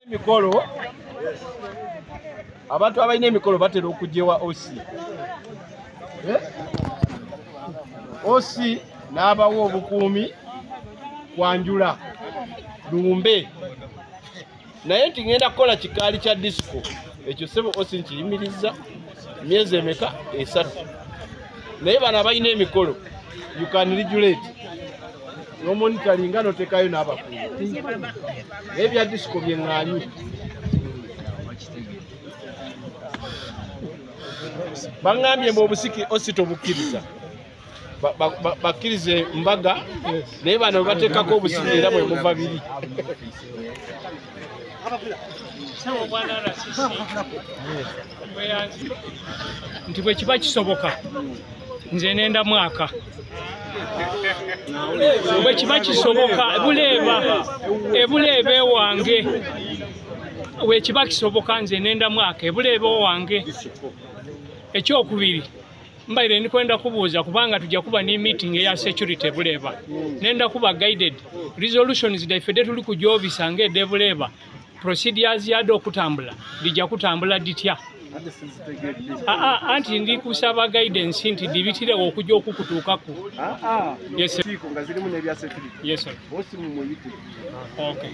Emikolo abantu abalina emikolo batera okugyewa osi. Osi n'abawa obukuumi kwanjula lumbe. Naye nti ngenda kukola kikaali kya disco ekyo sebo osi nkiyimiriza myezi emeka 3. Naye bano abalina emikolo you can regulate no monitoring nga notekayo n'abakuumi. Ebya disco byenganyi bangambye mu obusiki osito bukkiriza bakkirize mbaga naye bano bateekako obusiki era bwe muva biri. Nti bwe kiba kisoboka nze nenda mwaka bwe kiba kisoboka ebuleebe wange bwe kiba kisoboka nze nenda mwaka ebuleebe wange. Ekyokubiri mbaire ndikwenda kubuuza kubanga tujja kuba ni meeting eya security ebuleeba nenda kuba guided resolutions daifede tuli kujobisa ng'edde ebuleeba procedures yadde okutambula lijja kutambula ditya. Anti ndi kusaba guidance nti dibitirewo okujja okukutuukaku. Yes sir. Yes sir. Okay.